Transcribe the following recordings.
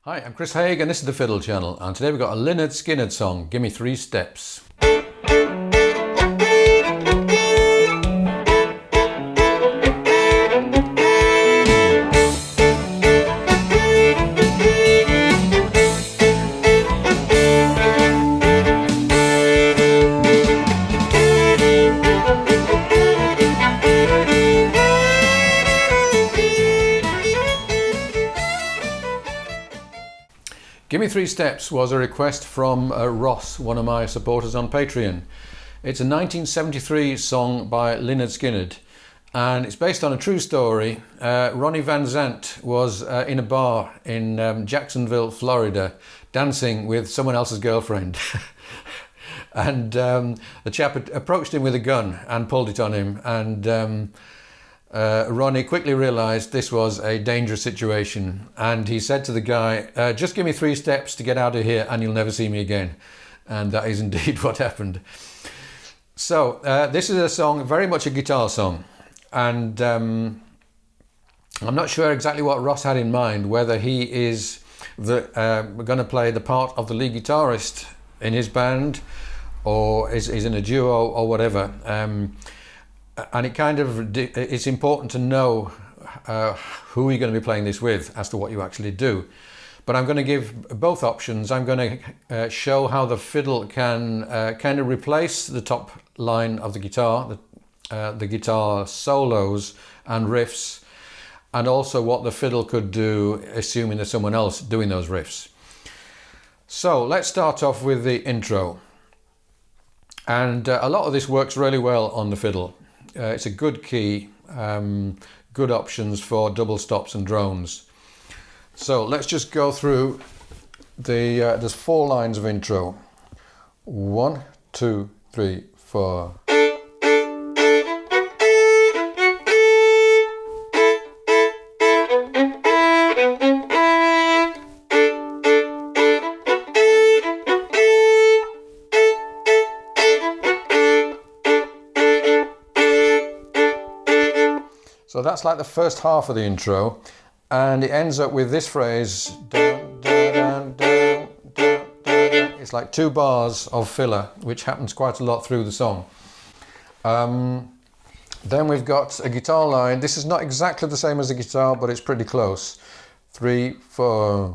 Hi, I'm Chris Haigh and this is the Fiddle channel, and today we've got a Lynyrd Skynyrd song, Gimme 3 Steps. Gimme 3 Steps was a request from Ross, one of my supporters on Patreon. It's a 1973 song by Lynyrd Skynyrd, and it's based on a true story. Ronnie Van Zant was in a bar in Jacksonville, Florida, dancing with someone else's girlfriend. And the chap approached him with a gun and pulled it on him, and Ronnie quickly realised this was a dangerous situation, and he said to the guy, just give me 3 steps to get out of here and you'll never see me again. And that is indeed what happened. So this is a song, very much a guitar song, and I'm not sure exactly what Ross had in mind, whether he is going to play the part of the lead guitarist in his band, or is in a duo or whatever. And it kind of, it's important to know who you're going to be playing this with as to what you actually do. But I'm going to give both options. I'm going to show how the fiddle can kind of replace the top line of the guitar, the guitar solos and riffs, and also what the fiddle could do, assuming there's someone else doing those riffs. So let's start off with the intro. And a lot of this works really well on the fiddle. It's a good key, good options for double stops and drones. So let's just go through there's 4 lines of intro. 1, 2, 3, 4. So that's like the first half of the intro, and it ends up with this phrase. Dun, dun, dun, dun, dun, dun. It's like 2 bars of filler, which happens quite a lot through the song. Then we've got a guitar line. This is not exactly the same as the guitar, but it's pretty close. 3, 4.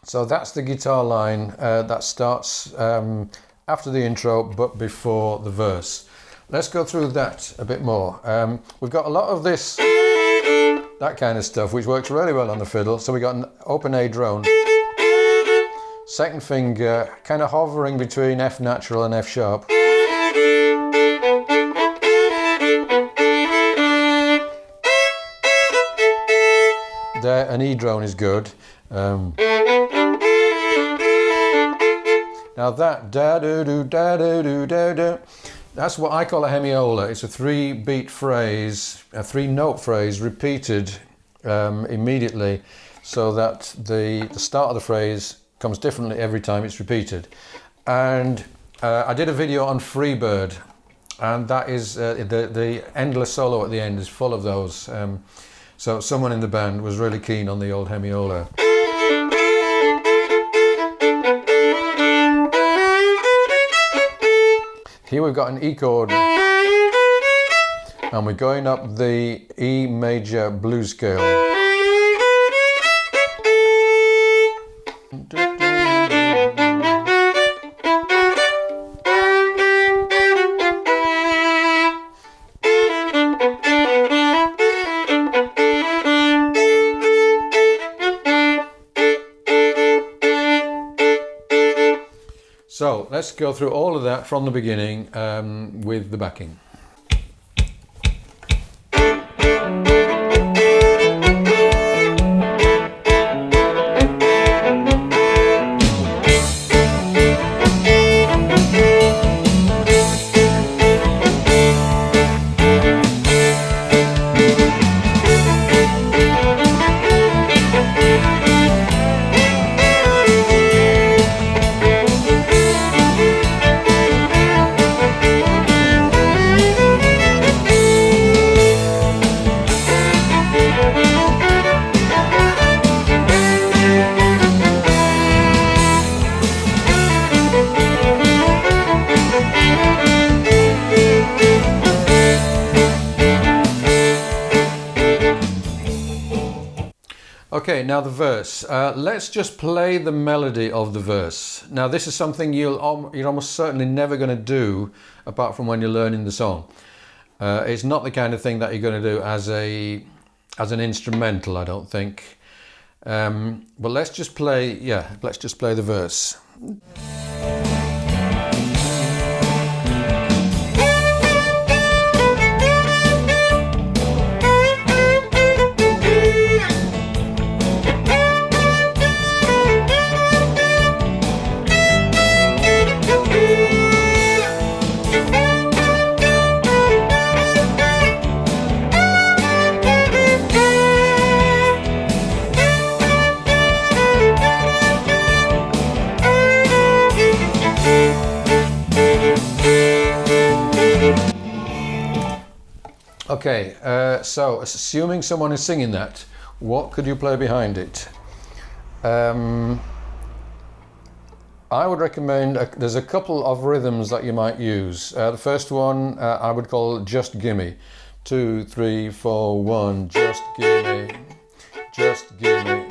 So that's the guitar line that starts after the intro but before the verse. Let's go through that a bit more. We've got a lot of this, that kind of stuff, which works really well on the fiddle. So we got an open A drone, second finger kind of hovering between F natural and F sharp. There, an E drone is good. Now that da-do-do-da-do-do-da-do, that's what I call a hemiola. It's a 3-beat phrase, a 3-note phrase repeated immediately, so that the start of the phrase comes differently every time it's repeated. And I did a video on Freebird, and that is the endless solo at the end is full of those. So someone in the band was really keen on the old hemiola. Here we've got an E chord, and we're going up the E major blues scale. So let's go through all of that from the beginning with the backing. Okay, now the verse. Let's just play the melody of the verse. Now this is something you're almost certainly never going to do apart from when you're learning the song. It's not the kind of thing that you're going to do as an instrumental, I don't think. But let's just play the verse. Okay, so assuming someone is singing that, what could you play behind it? I would recommend, there's a couple of rhythms that you might use. The first one I would call Just Gimme. 2, 3, 4, 1, just gimme, just gimme.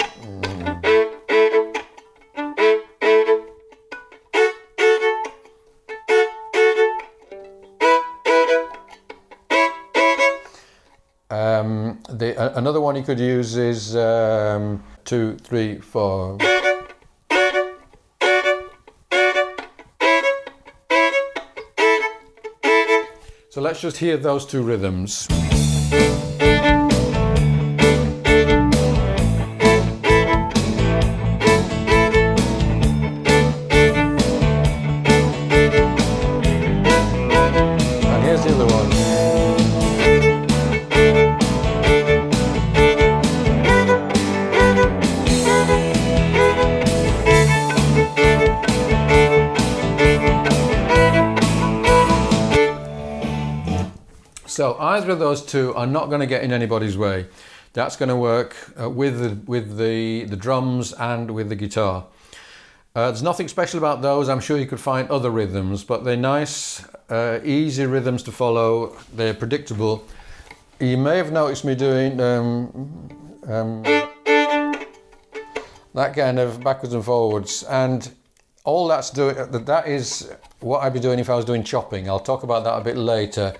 Another one you could use is 2, 3, 4. So let's just hear those two rhythms. And here's the other one. So either of those two are not going to get in anybody's way. That's going to work with the drums and with the guitar. There's nothing special about those. I'm sure you could find other rhythms, but they're nice, easy rhythms to follow. They're predictable. You may have noticed me doing that kind of backwards and forwards, and all that is what I'd be doing if I was doing chopping. I'll talk about that a bit later.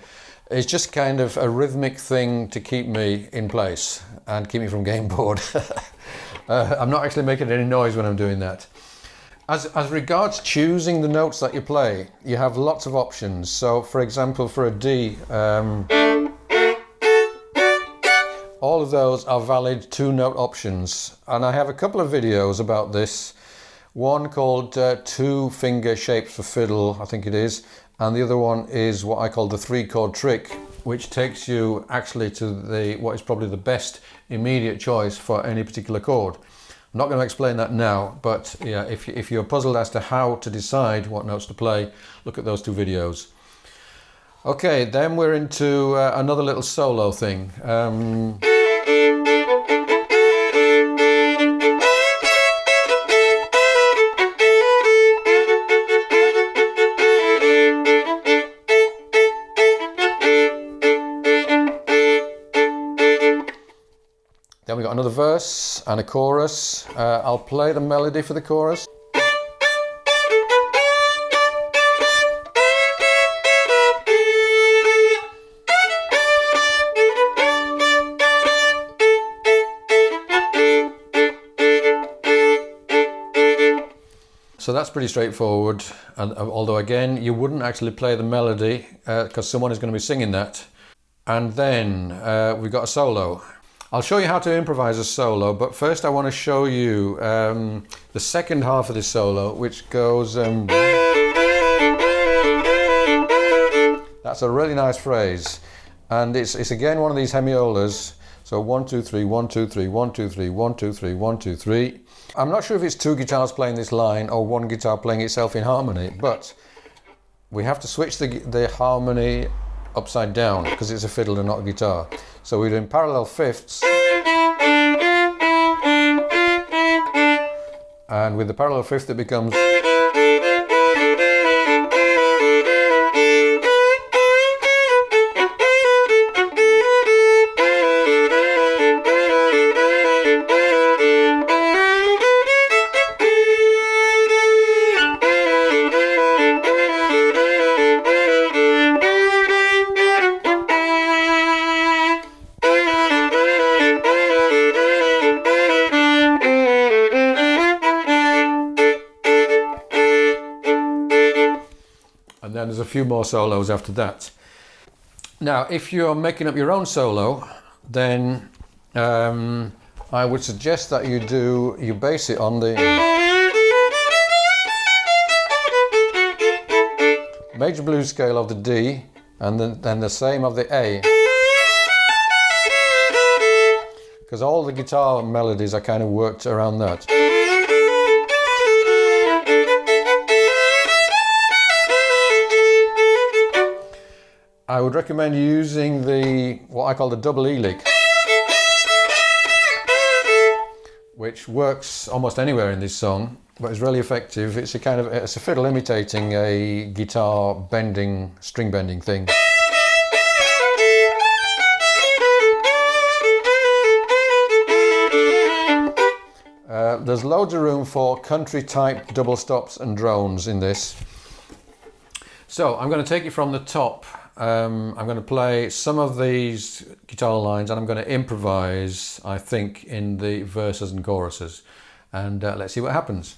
It's just kind of a rhythmic thing to keep me in place and keep me from getting bored. I'm not actually making any noise when I'm doing that. As regards choosing the notes that you play, you have lots of options. So for example, for a D, all of those are valid 2-note options. And I have a couple of videos about this. One called 2-finger shapes for fiddle, I think it is. And the other one is what I call the 3-chord trick, which takes you actually to what is probably the best immediate choice for any particular chord. I'm not going to explain that now, but yeah, if you're puzzled as to how to decide what notes to play, look at those 2 videos. Okay, then we're into another little solo thing. Then we got another verse and a chorus. I'll play the melody for the chorus. So that's pretty straightforward, and although again you wouldn't actually play the melody because someone is going to be singing that. And then we've got a solo. I'll show you how to improvise a solo, but first I want to show you the second half of this solo, which goes... That's a really nice phrase, and it's again one of these hemiolas. So 1, 2, 3, 1, 2, 3, 1, 2, 3, 1, 2, 3, 1, 2, 3. I'm not sure if it's 2 guitars playing this line or 1 guitar playing itself in harmony, but we have to switch the harmony upside down because it's a fiddle and not a guitar. So we're doing parallel fifths, and with the parallel fifth it becomes... there's a few more solos after that. Now, if you're making up your own solo, then I would suggest that you base it on the major blues scale of the D, and then the same of the A. Because all the guitar melodies are kind of worked around that. I would recommend using what I call the double E lick, which works almost anywhere in this song, but is really effective. It's a fiddle imitating a guitar bending, string bending thing. There's loads of room for country type double stops and drones in this. So I'm going to take it from the top. I'm going to play some of these guitar lines, and I'm going to improvise, I think, in the verses and choruses. And let's see what happens.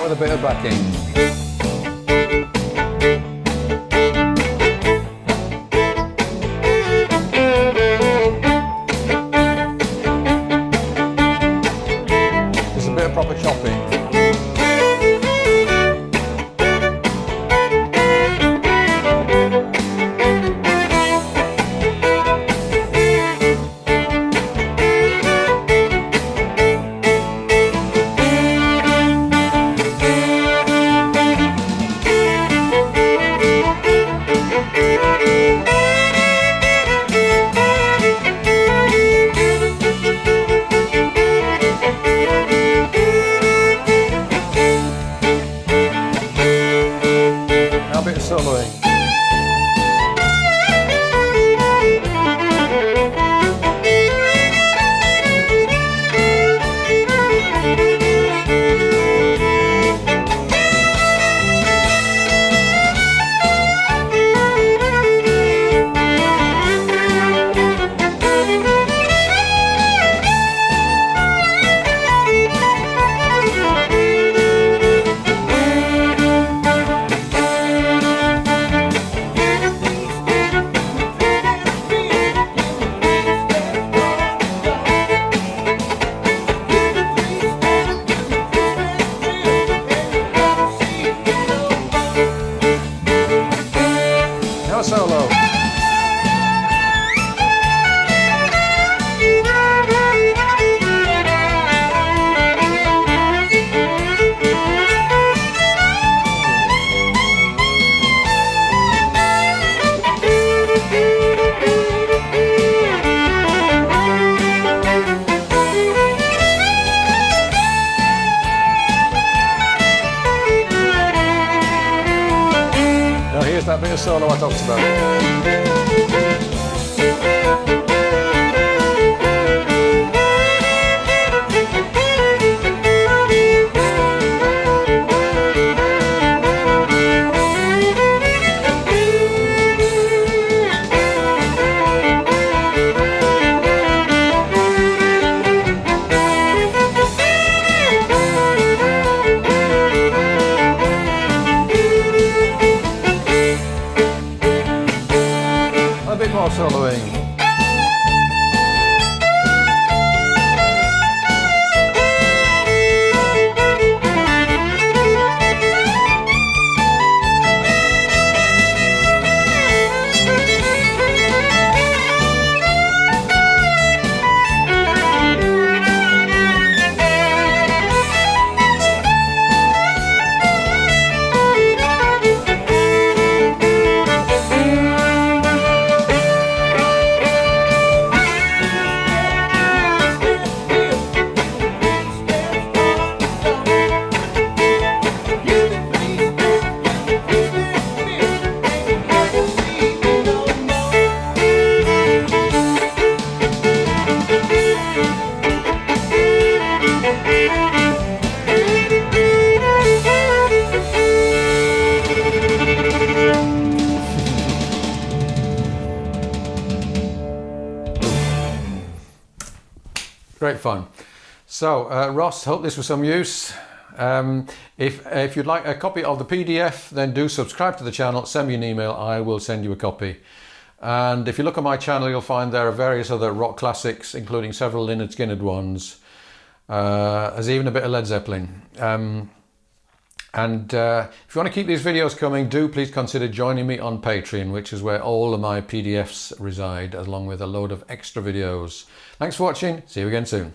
A bit of backing. There's a bit of proper chopping. Soloing. Solo. Now here's that bit of solo I talked about. A bit more soloing. great fun. So, Ross, hope this was some use. If you'd like a copy of the PDF, then do subscribe to the channel, send me an email, I will send you a copy. And if you look on my channel, you'll find there are various other rock classics, including several Lynyrd Skynyrd ones. There's even a bit of Led Zeppelin. If you want to keep these videos coming, do please consider joining me on Patreon, which is where all of my PDFs reside, along with a load of extra videos. Thanks for watching. See you again soon.